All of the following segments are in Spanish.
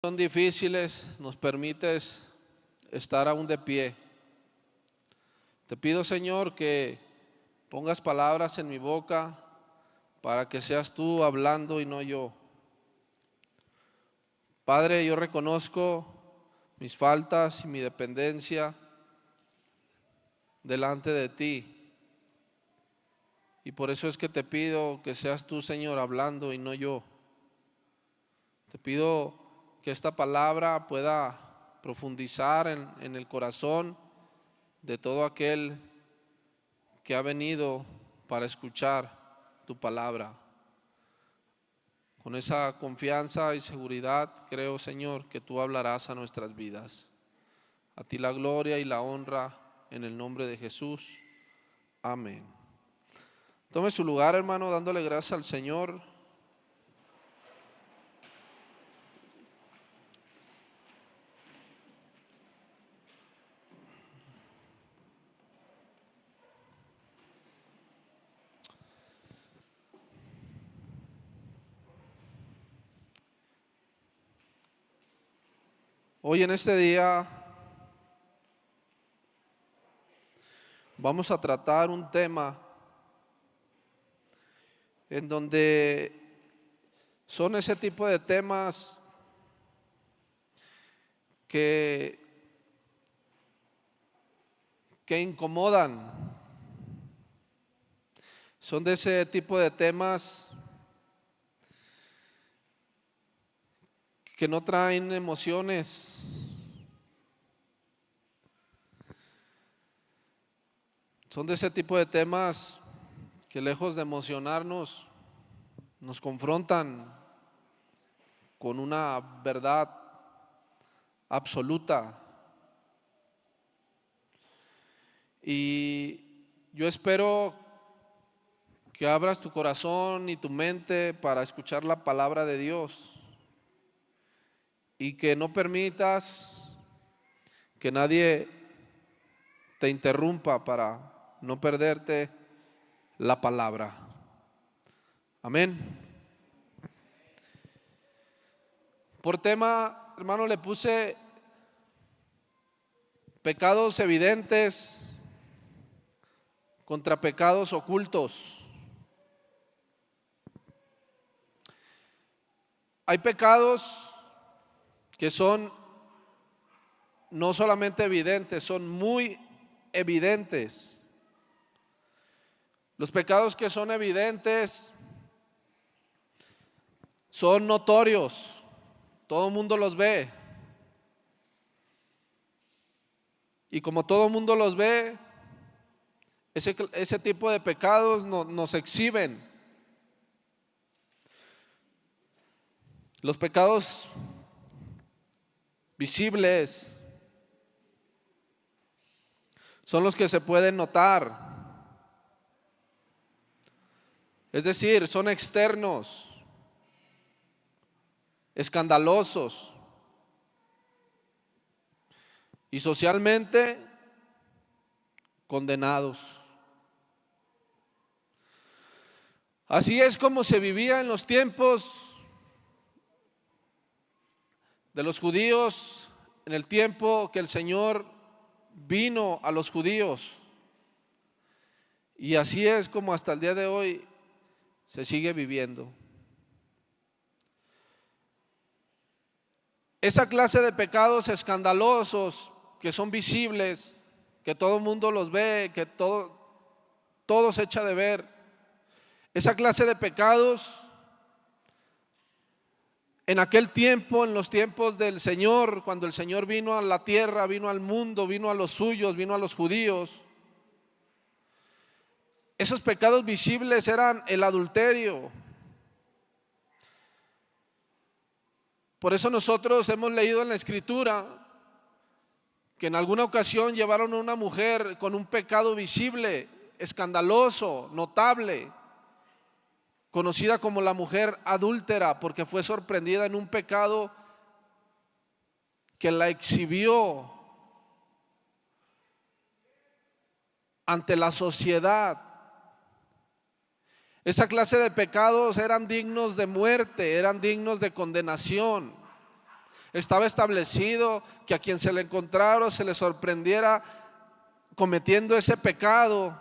Son difíciles, nos permites estar aún de pie. Te pido, Señor, que pongas palabras en mi boca para que seas tú hablando y no yo. Padre, yo reconozco mis faltas y mi dependencia delante de ti. Y por eso es que te pido que seas tú, Señor, hablando y no yo. Te pido que esta palabra pueda profundizar en el corazón de todo aquel que ha venido para escuchar tu palabra. Con esa confianza y seguridad creo, Señor, que tú hablarás a nuestras vidas. A ti la gloria y la honra en el nombre de Jesús. Amén. Tome su lugar, hermano, dándole gracias al Señor. Hoy en este día vamos a tratar un tema en donde son ese tipo de temas que incomodan. Son de ese tipo de temas que no traen emociones. Son de ese tipo de temas que lejos de emocionarnos, nos confrontan con una verdad absoluta. Y yo espero que abras tu corazón y tu mente para escuchar la palabra de Dios y que no permitas que nadie te interrumpa para no perderte la palabra. Amén. Por tema, hermano, le puse pecados evidentes contra pecados ocultos. Hay pecados que son no solamente evidentes, son muy evidentes. Los pecados que son evidentes son notorios, todo el mundo los ve. Y como todo el mundo los ve, ese tipo de pecados nos exhiben. Los pecados visibles son los que se pueden notar. Es decir, son externos, escandalosos y socialmente condenados. Así es como se vivía en los tiempos de los judíos, en el tiempo que el Señor vino a los judíos. Y así es como hasta el día de hoy se sigue viviendo. Esa clase de pecados escandalosos que son visibles, que todo el mundo los ve, que todo se echa de ver, esa clase de pecados en aquel tiempo, en los tiempos del Señor, cuando el Señor vino a la tierra, vino al mundo, vino a los suyos, vino a los judíos, esos pecados visibles eran el adulterio. Por eso nosotros hemos leído en la Escritura que en alguna ocasión llevaron a una mujer con un pecado visible, escandaloso, notable, conocida como la mujer adúltera, porque fue sorprendida en un pecado que la exhibió ante la sociedad. Esa clase de pecados eran dignos de muerte, eran dignos de condenación. Estaba establecido que a quien se le encontrara o se le sorprendiera cometiendo ese pecado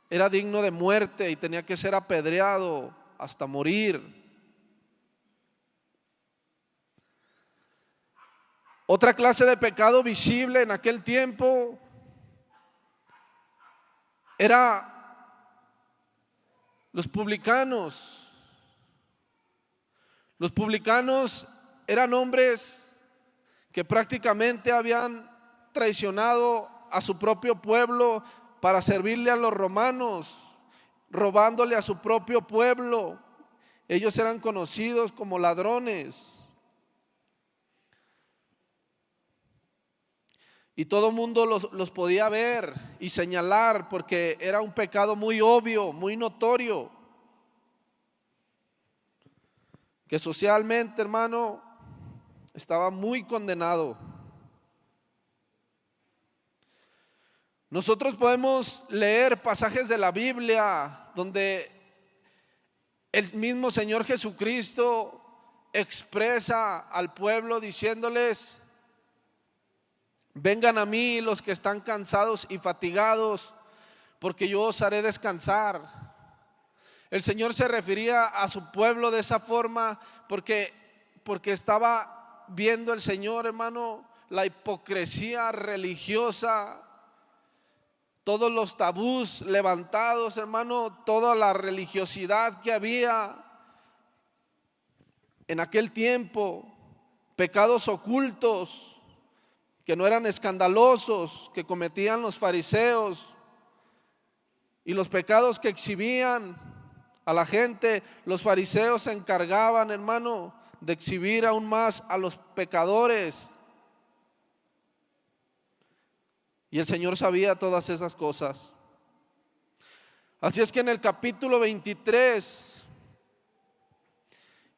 era digno de muerte y tenía que ser apedreado hasta morir. Otra clase de pecado visible en aquel tiempo era los publicanos. Los publicanos eran hombres que prácticamente habían traicionado a su propio pueblo para servirle a los romanos, robándole a su propio pueblo. Ellos eran conocidos como ladrones. Y todo el mundo los podía ver y señalar porque era un pecado muy obvio, muy notorio, que socialmente, hermano, estaba muy condenado. Nosotros podemos leer pasajes de la Biblia donde el mismo Señor Jesucristo expresa al pueblo diciéndoles: vengan a mí los que están cansados y fatigados, porque yo os haré descansar. El Señor se refería a su pueblo de esa forma porque estaba viendo el Señor, hermano, la hipocresía religiosa, todos los tabús levantados, hermano, toda la religiosidad que había en aquel tiempo, pecados ocultos que no eran escandalosos, que cometían los fariseos, y los pecados que exhibían a la gente. Los fariseos se encargaban, hermano, de exhibir aún más a los pecadores. Y el Señor sabía todas esas cosas. Así es que en el capítulo 23,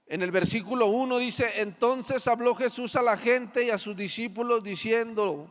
en el versículo 1 dice: entonces habló Jesús a la gente y a sus discípulos diciendo: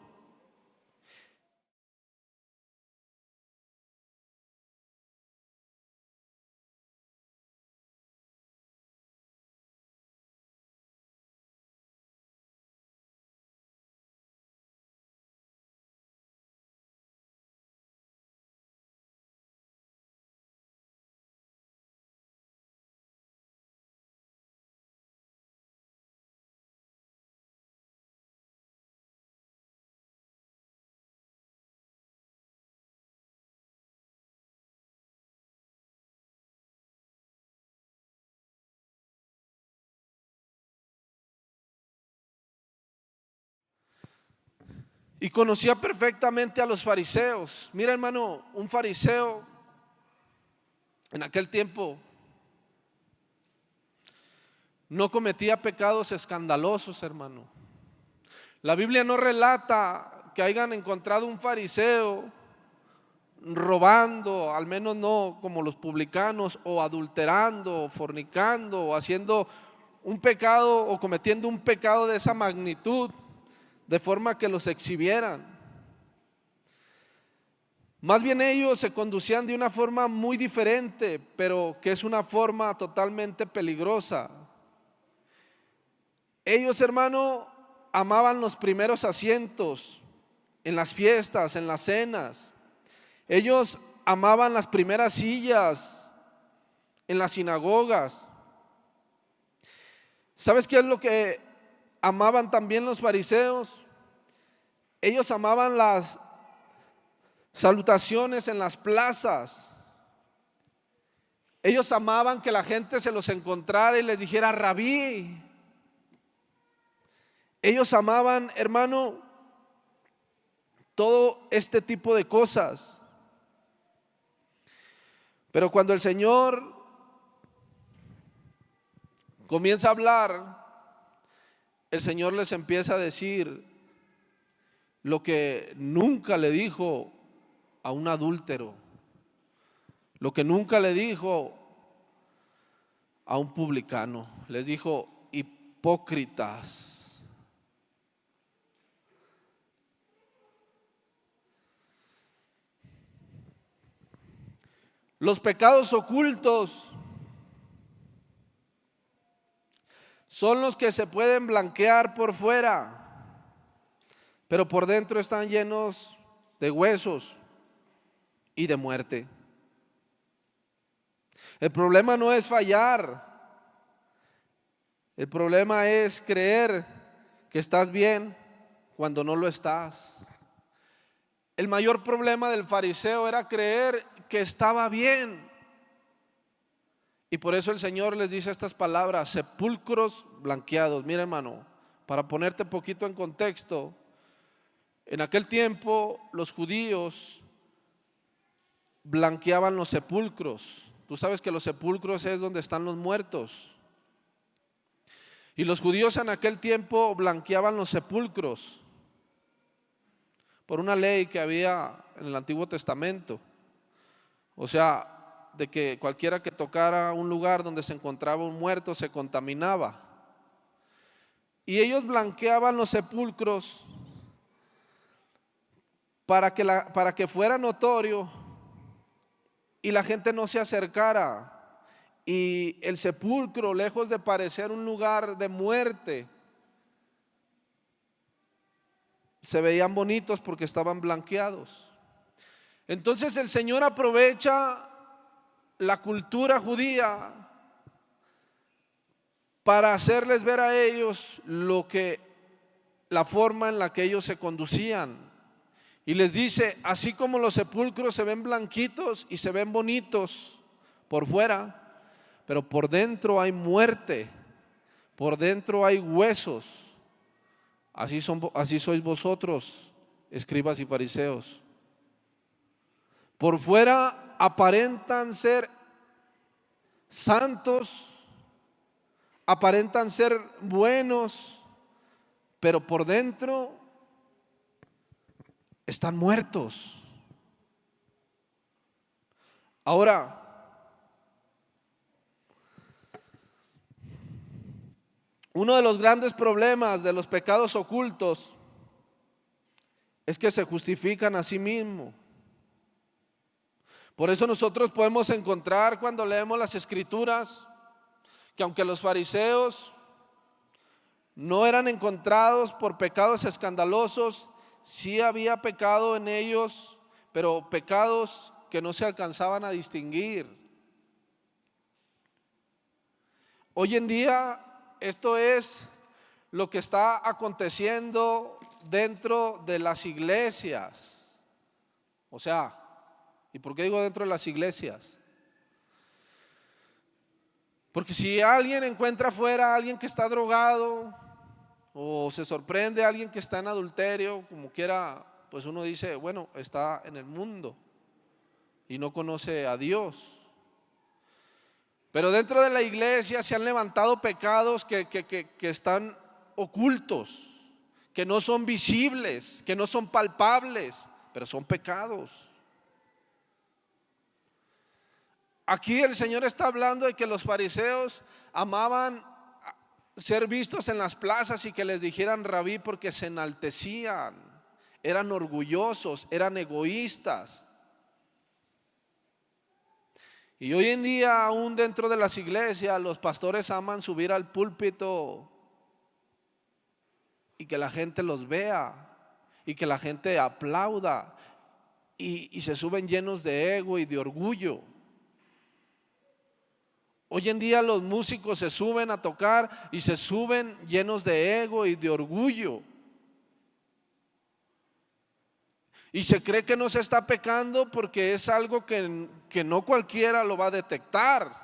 y conocía perfectamente a los fariseos. Mira, hermano, un fariseo en aquel tiempo no cometía pecados escandalosos, hermano. La Biblia no relata que hayan encontrado un fariseo robando, al menos no como los publicanos, o adulterando, o fornicando, o haciendo un pecado, o cometiendo un pecado de esa magnitud, de forma que los exhibieran. Más bien ellos se conducían de una forma muy diferente, pero que es una forma totalmente peligrosa. Ellos, hermano, amaban los primeros asientos en las fiestas, en las cenas. Ellos amaban las primeras sillas en las sinagogas. ¿Sabes qué es lo que amaban también los fariseos? Ellos amaban las salutaciones en las plazas. Ellos amaban que la gente se los encontrara y les dijera rabí. Ellos amaban, hermano, todo este tipo de cosas. Pero cuando el Señor comienza a hablar, el Señor les empieza a decir lo que nunca le dijo a un adúltero, lo que nunca le dijo a un publicano. Les dijo: hipócritas. Los pecados ocultos son los que se pueden blanquear por fuera, pero por dentro están llenos de huesos y de muerte. El problema no es fallar, el problema es creer que estás bien cuando no lo estás. El mayor problema del fariseo era creer que estaba bien. Y por eso el Señor les dice estas palabras: sepulcros blanqueados. Mira, hermano, para ponerte un poquito en contexto, en aquel tiempo los judíos blanqueaban los sepulcros. Tú sabes que los sepulcros es donde están los muertos. Y los judíos en aquel tiempo blanqueaban los sepulcros por una ley que había en el Antiguo Testamento. O sea, de que cualquiera que tocara un lugar donde se encontraba un muerto se contaminaba. Y ellos blanqueaban los sepulcros para que fuera notorio y la gente no se acercara. Y el sepulcro, lejos de parecer un lugar de muerte, se veían bonitos porque estaban blanqueados. Entonces el Señor aprovecha la cultura judía para hacerles ver a ellos la forma en la que ellos se conducían. Y les dice: así como los sepulcros se ven blanquitos y se ven bonitos por fuera, pero por dentro hay muerte, por dentro hay huesos. Así sois vosotros, escribas y fariseos. Por fuera aparentan ser santos, aparentan ser buenos, pero por dentro están muertos. Ahora, uno de los grandes problemas de los pecados ocultos es que se justifican a sí mismos. Por eso nosotros podemos encontrar, cuando leemos las Escrituras, que aunque los fariseos no eran encontrados por pecados escandalosos, sí había pecado en ellos, pero pecados que no se alcanzaban a distinguir. Hoy en día esto es lo que está aconteciendo dentro de las iglesias. O sea, ¿y por qué digo dentro de las iglesias? Porque si alguien encuentra afuera a alguien que está drogado, o se sorprende a alguien que está en adulterio, como quiera, pues uno dice, bueno, está en el mundo y no conoce a Dios. Pero dentro de la iglesia se han levantado pecados que están ocultos, que no son visibles, que no son palpables, pero son pecados. Aquí el Señor está hablando de que los fariseos amaban ser vistos en las plazas y que les dijeran rabí, porque se enaltecían, eran orgullosos, eran egoístas. Y hoy en día, aún dentro de las iglesias, los pastores aman subir al púlpito y que la gente los vea y que la gente aplauda, y se suben llenos de ego y de orgullo. Hoy en día los músicos se suben a tocar y se suben llenos de ego y de orgullo. Y se cree que no se está pecando porque es algo que no cualquiera lo va a detectar.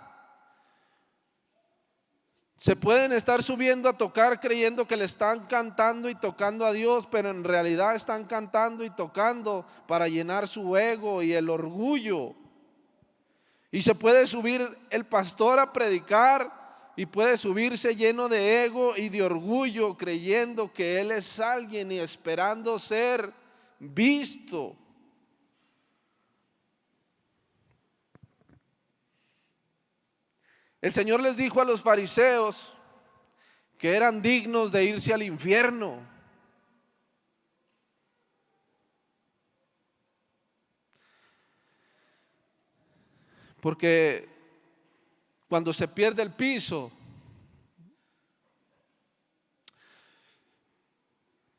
Se pueden estar subiendo a tocar creyendo que le están cantando y tocando a Dios, pero en realidad están cantando y tocando para llenar su ego y el orgullo. Y se puede subir el pastor a predicar y puede subirse lleno de ego y de orgullo, creyendo que él es alguien y esperando ser visto. El Señor les dijo a los fariseos que eran dignos de irse al infierno. Porque cuando se pierde el piso,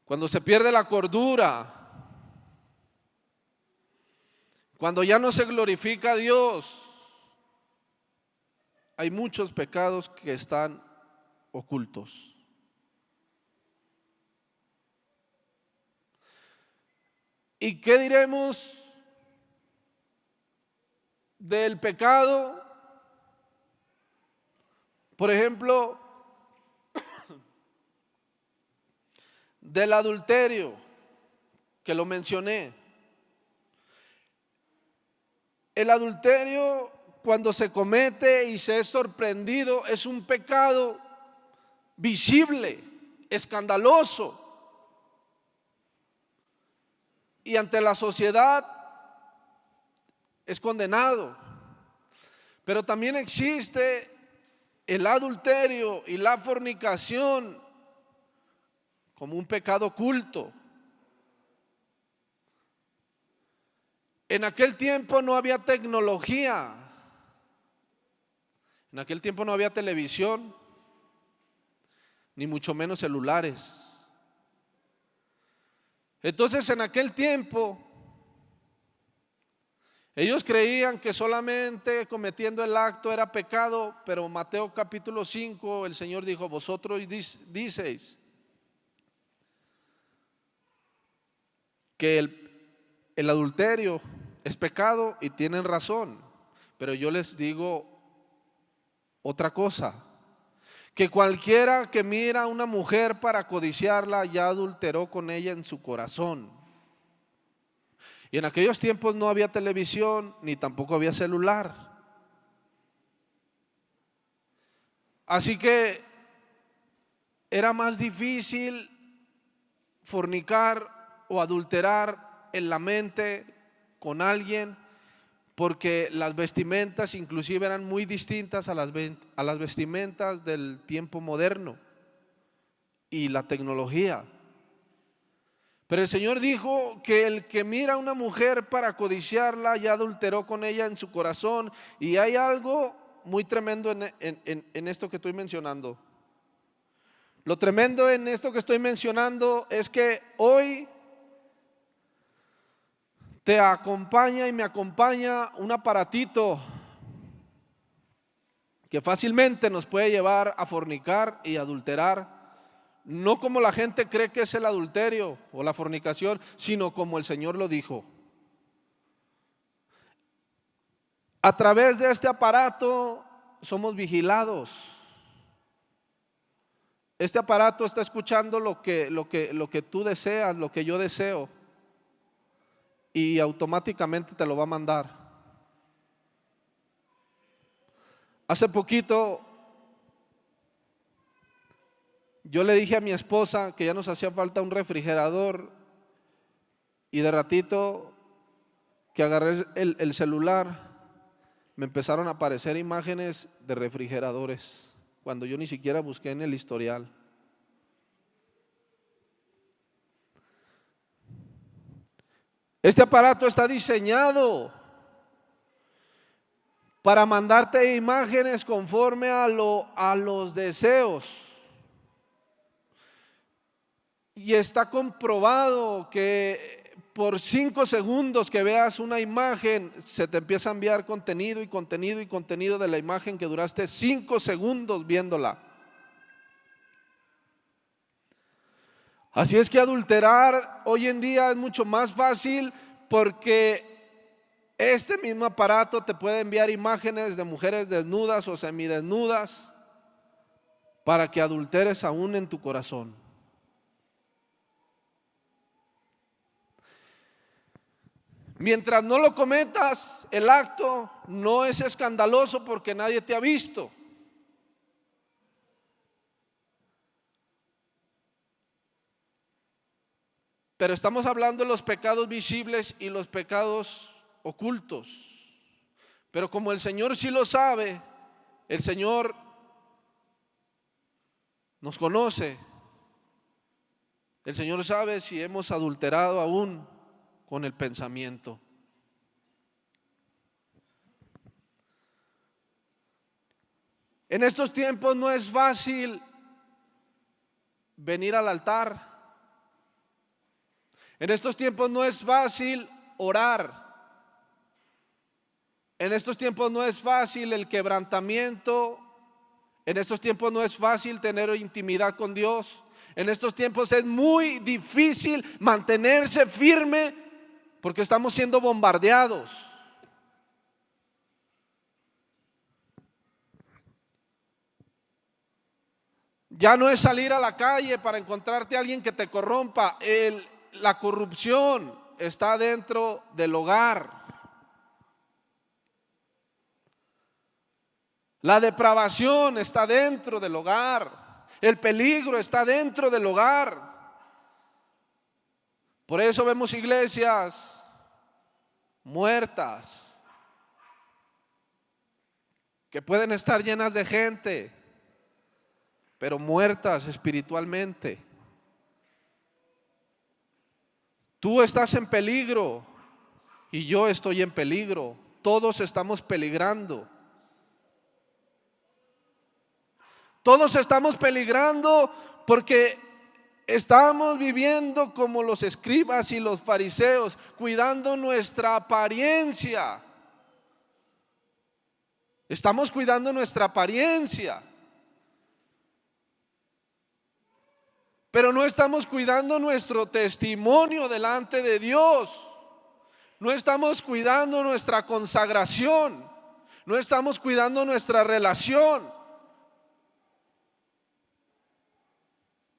cuando se pierde la cordura, cuando ya no se glorifica a Dios, hay muchos pecados que están ocultos. ¿Y qué diremos del pecado? Por ejemplo, del adulterio, que lo mencioné. El adulterio, cuando se comete y se es sorprendido, es un pecado visible, escandaloso. Y ante la sociedad es condenado. Pero también existe el adulterio y la fornicación como un pecado oculto. En aquel tiempo no había tecnología, en aquel tiempo no había televisión, ni mucho menos celulares. Entonces en aquel tiempo ellos creían que solamente cometiendo el acto era pecado, pero Mateo capítulo 5 el Señor dijo: vosotros diceis que el adulterio es pecado y tienen razón, pero yo les digo otra cosa, que cualquiera que mira a una mujer para codiciarla ya adulteró con ella en su corazón. Y en aquellos tiempos no había televisión ni tampoco había celular. Así que era más difícil fornicar o adulterar en la mente con alguien, porque las vestimentas inclusive eran muy distintas a las vestimentas del tiempo moderno y la tecnología. Pero el Señor dijo que el que mira a una mujer para codiciarla ya adulteró con ella en su corazón. Y hay algo muy tremendo en esto que estoy mencionando. Lo tremendo en esto que estoy mencionando es que hoy te acompaña y me acompaña un aparatito que fácilmente nos puede llevar a fornicar y adulterar. No como la gente cree que es el adulterio o la fornicación, sino como el Señor lo dijo. A través de este aparato somos vigilados. Este aparato está escuchando lo que tú deseas, lo que yo deseo, y automáticamente te lo va a mandar. Hace poquito yo le dije a mi esposa que ya nos hacía falta un refrigerador, y de ratito que agarré el celular me empezaron a aparecer imágenes de refrigeradores cuando yo ni siquiera busqué en el historial. Este aparato está diseñado para mandarte imágenes conforme a los deseos. Y está comprobado que por 5 segundos que veas una imagen, se te empieza a enviar contenido y contenido y contenido de la imagen que duraste 5 segundos viéndola. Así es que adulterar hoy en día es mucho más fácil, porque este mismo aparato te puede enviar imágenes de mujeres desnudas o semidesnudas para que adulteres aún en tu corazón. Mientras no lo cometas, el acto no es escandaloso porque nadie te ha visto. Pero estamos hablando de los pecados visibles y los pecados ocultos. Pero como el Señor sí lo sabe, el Señor nos conoce. El Señor sabe si hemos adulterado aún con el pensamiento. En estos tiempos no es fácil venir al altar, En estos tiempos no es fácil orar. En estos tiempos no es fácil el quebrantamiento. En estos tiempos no es fácil tener intimidad con Dios. En estos tiempos es muy difícil mantenerse firme porque estamos siendo bombardeados. Ya no es salir a la calle para encontrarte a alguien que te corrompa. La corrupción está dentro del hogar. La depravación está dentro del hogar. El peligro está dentro del hogar. Por eso vemos iglesias muertas, que pueden estar llenas de gente, pero muertas espiritualmente. Tú estás en peligro y yo estoy en peligro. Todos estamos peligrando. Todos estamos peligrando porque estamos viviendo como los escribas y los fariseos, cuidando nuestra apariencia. Estamos cuidando nuestra apariencia, pero no estamos cuidando nuestro testimonio delante de Dios. No estamos cuidando nuestra consagración. No estamos cuidando nuestra relación.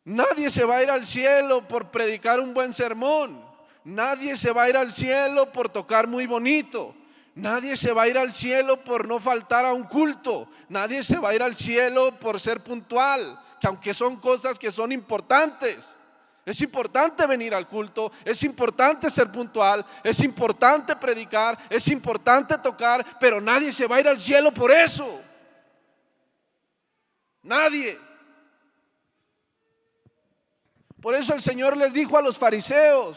Nadie se va a ir al cielo por predicar un buen sermón. Nadie se va a ir al cielo por tocar muy bonito. Nadie se va a ir al cielo por no faltar a un culto. Nadie se va a ir al cielo por ser puntual, que aunque son cosas que son importantes. Es importante venir al culto, es importante ser puntual, es importante predicar, es importante tocar, pero nadie se va a ir al cielo por eso. Nadie. Por eso el Señor les dijo a los fariseos,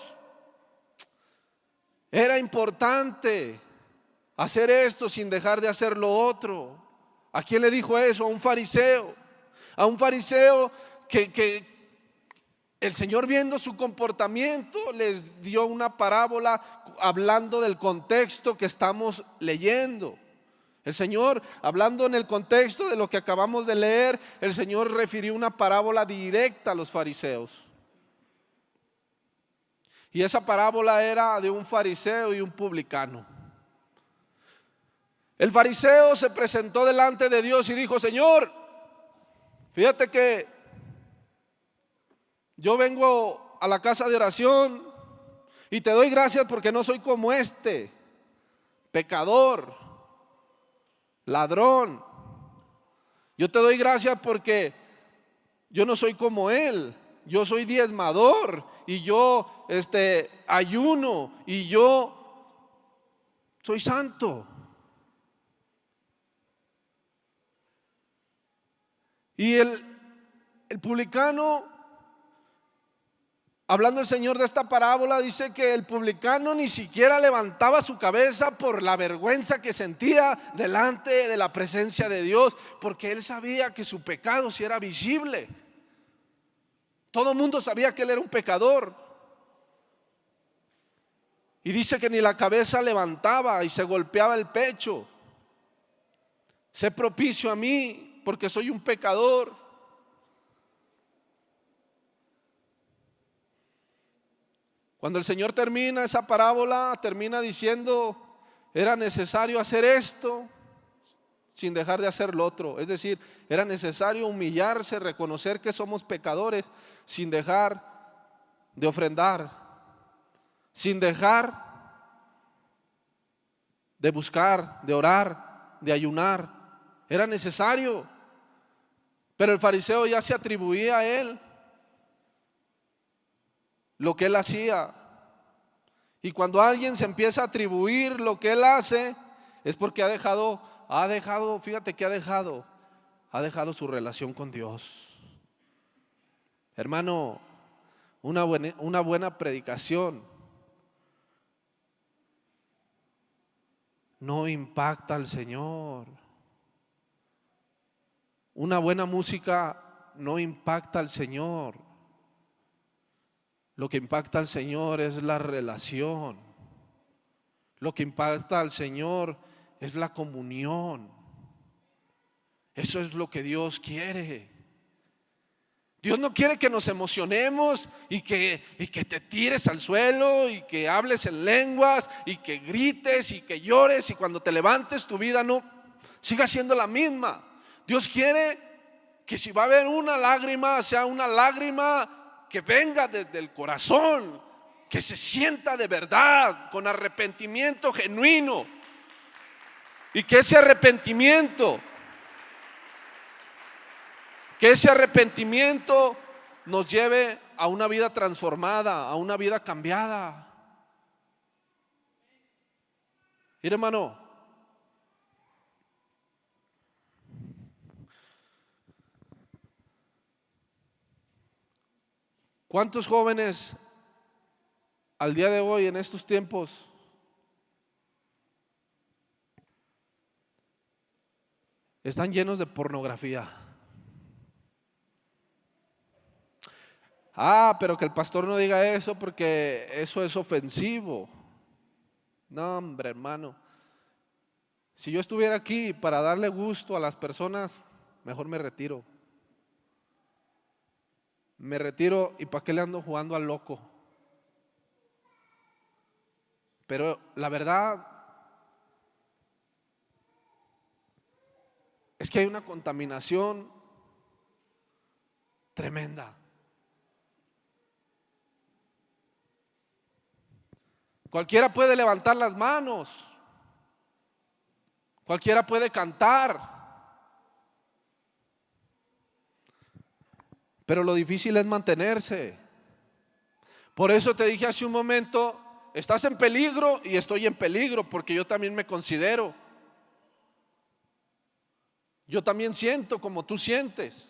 era importante hacer esto sin dejar de hacer lo otro. ¿A quién le dijo eso? A un fariseo. A un fariseo que el Señor, viendo su comportamiento, les dio una parábola hablando del contexto que estamos leyendo. El Señor, hablando en el contexto de lo que acabamos de leer, el Señor refirió una parábola directa a los fariseos. Y esa parábola era de un fariseo y un publicano. El fariseo se presentó delante de Dios y dijo: Señor, fíjate que yo vengo a la casa de oración y te doy gracias porque no soy como este pecador, ladrón. Yo te doy gracias porque yo no soy como él. Yo soy diezmador y yo ayuno y yo soy santo. Y el publicano, hablando el Señor de esta parábola, dice que el publicano ni siquiera levantaba su cabeza por la vergüenza que sentía delante de la presencia de Dios, porque él sabía que su pecado sí era visible. Todo el mundo sabía que él era un pecador. Y dice que ni la cabeza levantaba y se golpeaba el pecho. Sé propicio a mí porque soy un pecador. Cuando el Señor termina esa parábola, termina diciendo: era necesario hacer esto sin dejar de hacer lo otro. Es decir, era necesario humillarse, reconocer que somos pecadores sin dejar de ofrendar, sin dejar de buscar, de orar, de ayunar. Era necesario. Pero el fariseo ya se atribuía a él lo que él hacía. Y cuando alguien se empieza a atribuir lo que él hace, es porque ha dejado, fíjate que ha dejado su relación con Dios. Hermano, una buena predicación no impacta al Señor. Una buena música no impacta al Señor. Lo que impacta al Señor es la relación. Lo que impacta al Señor es la comunión. Eso es lo que Dios quiere. Dios no quiere que nos emocionemos y que te tires al suelo y que hables en lenguas y que grites y que llores y cuando te levantes tu vida no siga siendo la misma. Dios quiere que si va a haber una lágrima, sea una lágrima que venga desde el corazón, que se sienta de verdad, con arrepentimiento genuino, y que ese arrepentimiento nos lleve a una vida transformada, a una vida cambiada. Mira, hermano, ¿cuántos jóvenes al día de hoy, en estos tiempos, están llenos de pornografía? Pero que el pastor no diga eso porque eso es ofensivo. No, hombre, hermano. Si yo estuviera aquí para darle gusto a las personas, mejor me retiro. Me retiro y ¿para qué le ando jugando al loco? Pero la verdad es que hay una contaminación tremenda. Cualquiera puede levantar las manos, cualquiera puede cantar, pero lo difícil es mantenerse. Por eso te dije hace un momento, estás en peligro y estoy en peligro, porque yo también me considero. Yo también siento como tú sientes.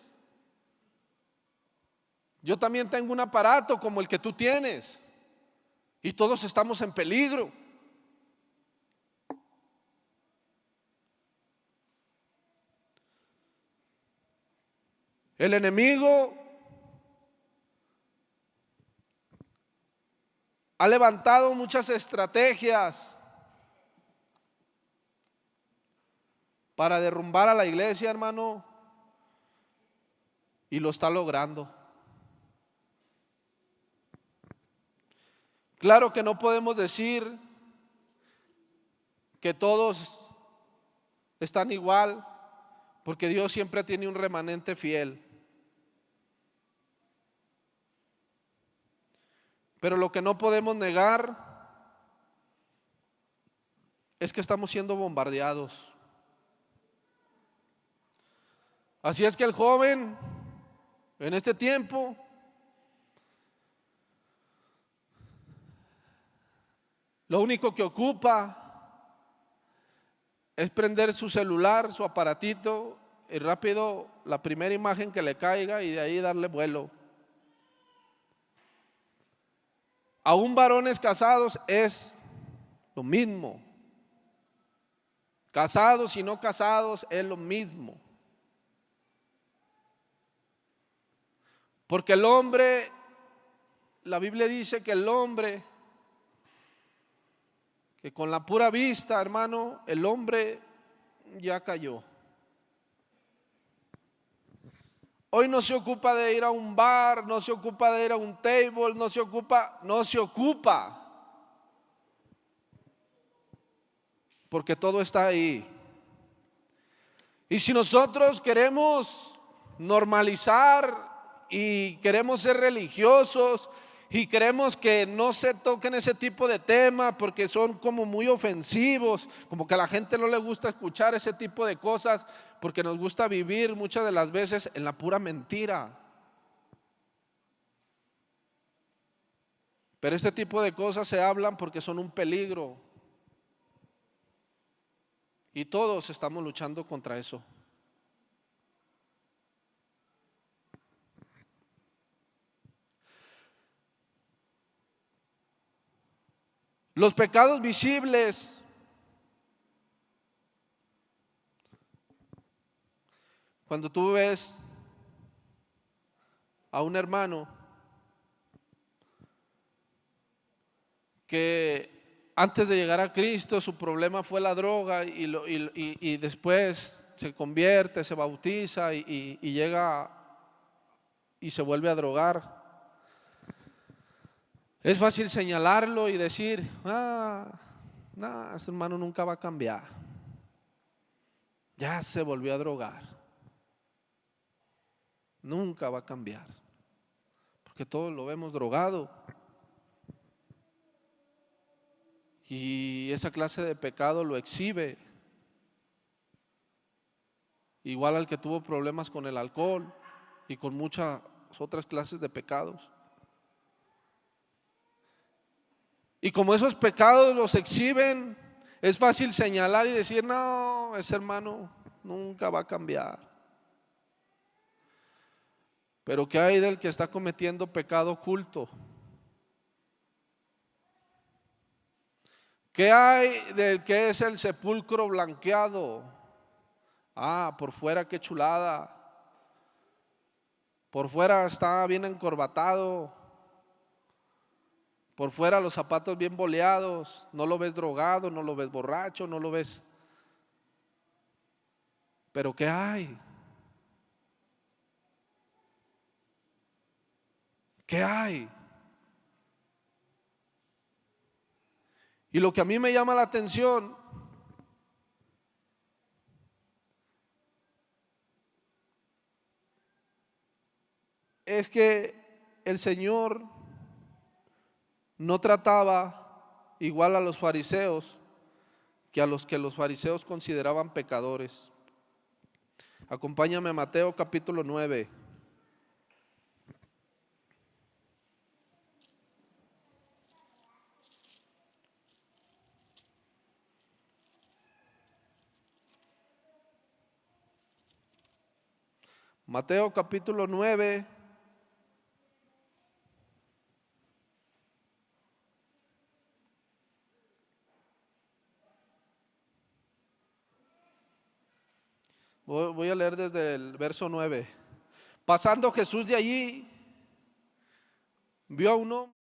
Yo también tengo un aparato como el que tú tienes. Y todos estamos en peligro. El enemigo ha levantado muchas estrategias para derrumbar a la iglesia, hermano, y lo está logrando. Claro que no podemos decir que todos están igual, porque Dios siempre tiene un remanente fiel. Pero lo que no podemos negar es que estamos siendo bombardeados. Así es que el joven en este tiempo lo único que ocupa es prender su celular, su aparatito, y rápido la primera imagen que le caiga y de ahí darle vuelo. Aún varones casados es lo mismo. Casados y no casados es lo mismo. Porque el hombre, la Biblia dice que el hombre, que con la pura vista, hermano, el hombre ya cayó. Hoy no se ocupa de ir a un bar, no se ocupa de ir a un table, no se ocupa. Porque todo está ahí. Y si nosotros queremos normalizar y queremos ser religiosos y queremos que no se toquen ese tipo de temas porque son como muy ofensivos, como que a la gente no le gusta escuchar ese tipo de cosas, porque nos gusta vivir muchas de las veces en la pura mentira. Pero este tipo de cosas se hablan porque son un peligro. Y todos estamos luchando contra eso. Los pecados visibles cuando tú ves a un hermano que antes de llegar a Cristo su problema fue la droga y después se convierte, se bautiza y llega y se vuelve a drogar. Es fácil señalarlo y decir, no, este hermano nunca va a cambiar, ya se volvió a drogar, nunca va a cambiar, porque todos lo vemos drogado. Y esa clase de pecado lo exhibe, igual al que tuvo problemas con el alcohol y con muchas otras clases de pecados. Y como esos pecados los exhiben, es fácil señalar y decir, no, ese hermano nunca va a cambiar. Pero ¿qué hay del que está cometiendo pecado oculto? ¿Qué hay del que es el sepulcro blanqueado? Por fuera qué chulada, por fuera está bien encorbatado, por fuera los zapatos bien boleados, no lo ves drogado, no lo ves borracho, no lo ves. Pero ¿qué hay? ¿Qué hay? Y lo que a mí me llama la atención es que el Señor no trataba igual a los fariseos que los fariseos consideraban pecadores. Acompáñame a Mateo capítulo 9. Mateo capítulo 9. Voy a leer desde el verso 9. Pasando Jesús de allí, vio a un hombre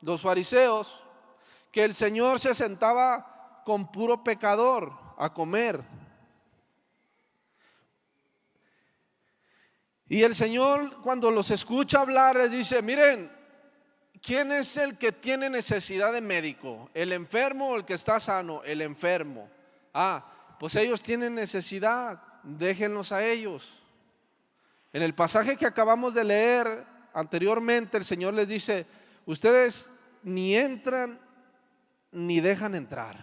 los fariseos, que el Señor se sentaba con puro pecador a comer. Y el Señor, cuando los escucha hablar, les dice, miren, ¿quién es el que tiene necesidad de médico? ¿El enfermo o el que está sano? El enfermo. Pues ellos tienen necesidad, déjenlos a ellos. En el pasaje que acabamos de leer anteriormente, el Señor les dice, ustedes ni entran ni dejan entrar.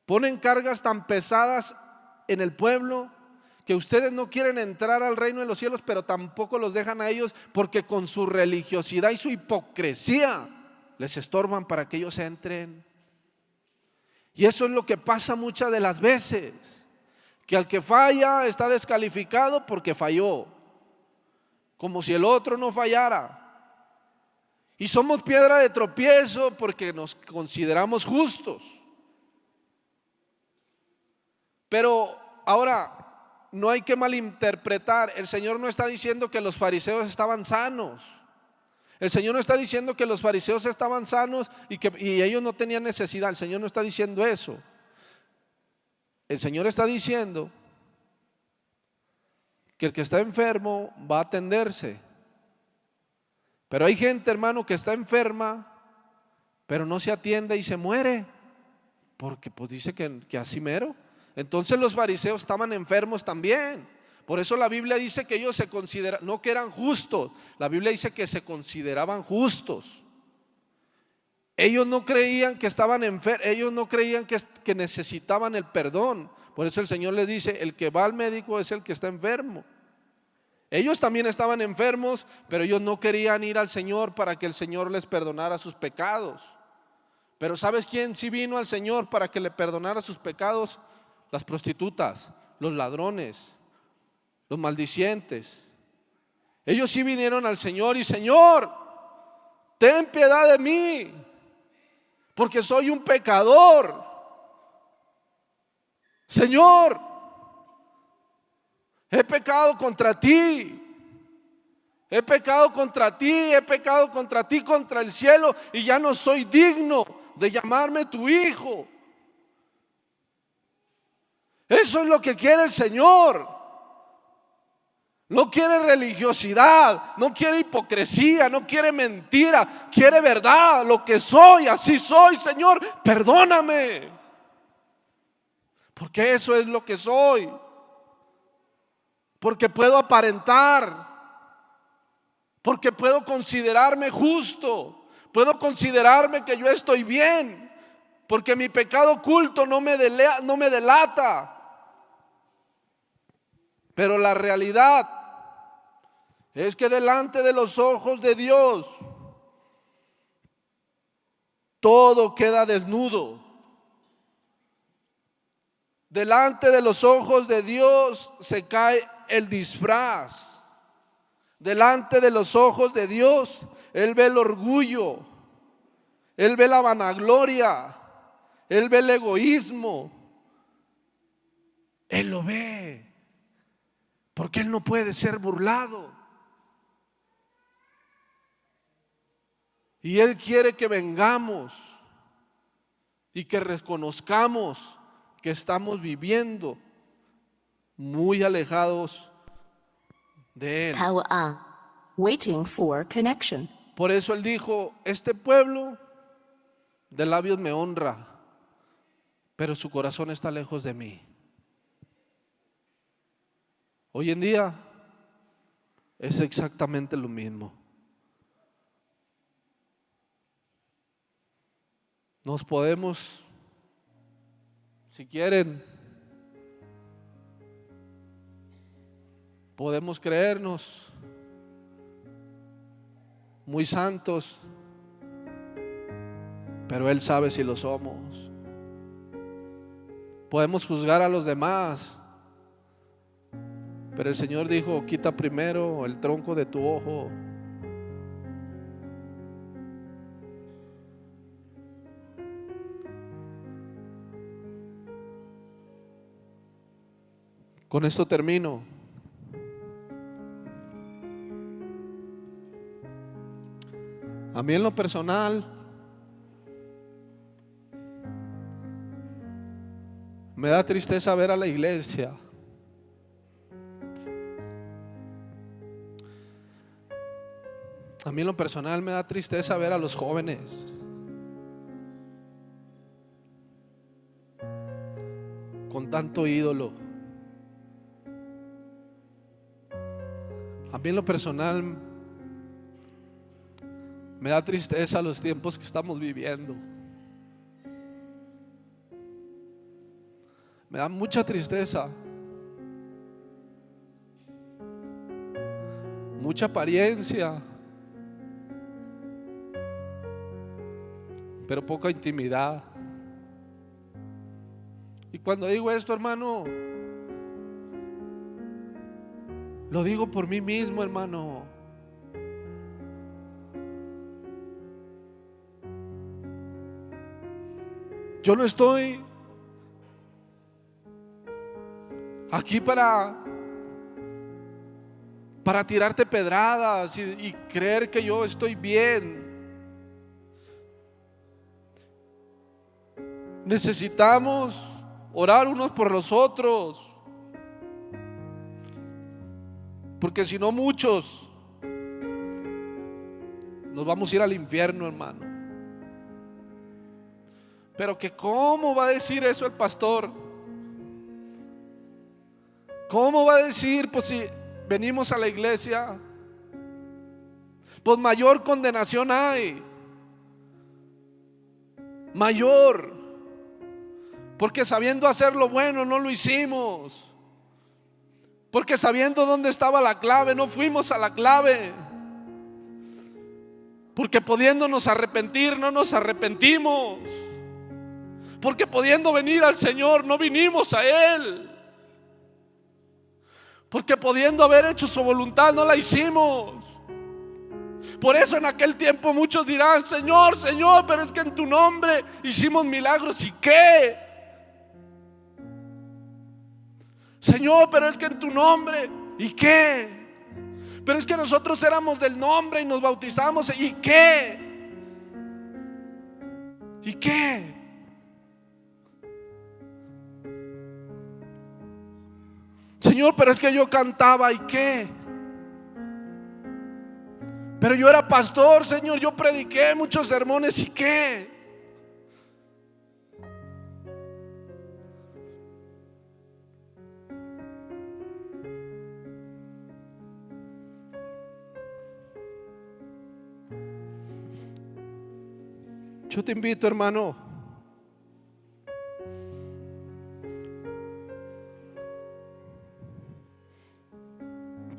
Ponen cargas tan pesadas en el pueblo que ustedes no quieren entrar al reino de los cielos, pero tampoco los dejan a ellos, porque con su religiosidad y su hipocresía les estorban para que ellos entren. Y eso es lo que pasa muchas de las veces, que al que falla está descalificado porque falló, como si el otro no fallara. Y somos piedra de tropiezo porque nos consideramos justos. Pero Ahora, no hay que malinterpretar. El Señor no está diciendo que los fariseos estaban sanos. El Señor no está diciendo que los fariseos estaban sanos y ellos no tenían necesidad. El Señor no está diciendo eso. El Señor está diciendo que el que está enfermo va a atenderse. Pero hay gente, hermano, que está enferma, pero no se atiende y se muere, porque pues dice que así mero. Entonces los fariseos estaban enfermos también. Por eso la Biblia dice que ellos se consideraban, no que eran justos, la Biblia dice que se consideraban justos. Ellos no creían que estaban enfermos, ellos no creían que necesitaban el perdón. Por eso el Señor les dice, el que va al médico es el que está enfermo. Ellos también estaban enfermos, pero ellos no querían ir al Señor para que el Señor les perdonara sus pecados. Pero ¿sabes quién sí vino al Señor para que le perdonara sus pecados? Las prostitutas, los ladrones, los maldicientes. Ellos sí vinieron al Señor y: Señor, ten piedad de mí, porque soy un pecador. Señor, he pecado contra ti. He pecado contra ti, he pecado contra ti, contra el cielo, y ya no soy digno de llamarme tu hijo. Eso es lo que quiere el Señor. No quiere religiosidad, no quiere hipocresía, no quiere mentira, quiere verdad. Lo que soy, así soy, Señor, perdóname, porque eso es lo que soy. Porque puedo aparentar, porque puedo considerarme justo, puedo considerarme que yo estoy bien, porque mi pecado oculto no me delata. Pero la realidad es que delante de los ojos de Dios todo queda desnudo. Delante de los ojos de Dios se cae el disfraz. Delante de los ojos de Dios Él ve el orgullo, Él ve la vanagloria, Él ve el egoísmo. Él lo ve, porque Él no puede ser burlado. Y Él quiere que vengamos y que reconozcamos que estamos viviendo muy alejados de Él. Power on. Waiting for connection. Por eso Él dijo: este pueblo de labios me honra, pero su corazón está lejos de mí. Hoy en día es exactamente lo mismo. Nos podemos, si quieren, podemos creernos muy santos, pero Él sabe si lo somos. Podemos juzgar a los demás, pero el Señor dijo: quita primero el tronco de tu ojo. Con esto termino. A mí en lo personal me da tristeza ver a la iglesia A mí en lo personal me da tristeza ver a los jóvenes con tanto ídolo. A mí en lo personal me da tristeza los tiempos que estamos viviendo. Me da mucha tristeza, mucha apariencia, pero poca intimidad. Y cuando digo esto, hermano, lo digo por mí mismo, hermano. Yo no estoy aquí para tirarte pedradas y creer que yo estoy bien. Necesitamos orar unos por los otros, porque si no muchos nos vamos a ir al infierno, hermano. Pero que cómo va a decir eso el pastor, cómo va a decir, pues si venimos a la iglesia, pues mayor condenación hay, mayor, porque sabiendo hacer lo bueno no lo hicimos, porque sabiendo dónde estaba la clave no fuimos a la clave, porque pudiéndonos arrepentir no nos arrepentimos, porque pudiendo venir al Señor no vinimos a Él, porque pudiendo haber hecho su voluntad no la hicimos. Por eso en aquel tiempo muchos dirán: Señor, Señor, pero es que en tu nombre hicimos milagros. ¿Y qué? Señor, pero es que en tu nombre. ¿Y qué? Pero es que nosotros éramos del nombre y nos bautizamos. ¿Y qué? ¿Y qué? Señor, pero es que yo cantaba. ¿Y qué? Pero yo era pastor, Señor, yo prediqué muchos sermones. ¿Y qué? Yo te invito, hermano,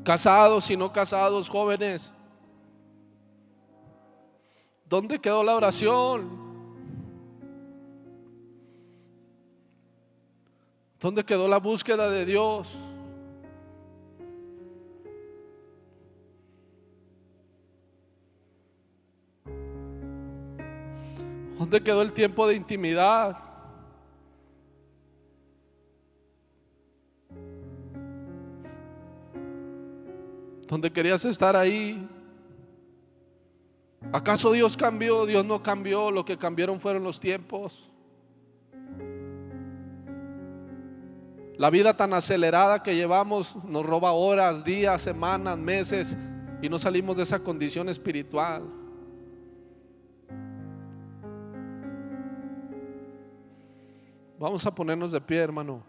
casados y no casados, jóvenes, ¿dónde quedó la oración? ¿Dónde quedó la búsqueda de Dios? ¿Dónde quedó el tiempo de intimidad? ¿Dónde querías estar ahí? ¿Acaso Dios cambió? Dios no cambió, lo que cambiaron fueron los tiempos. La vida tan acelerada que llevamos nos roba horas, días, semanas, meses, y no salimos de esa condición espiritual. Vamos a ponernos de pie, hermano.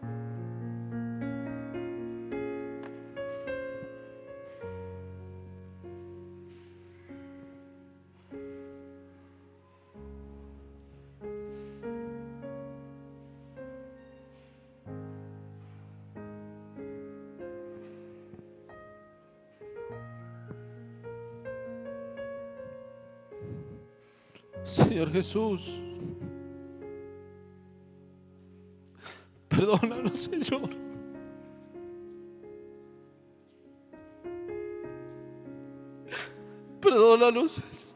Señor Jesús, perdónanos, Señor. Perdónanos, Señor.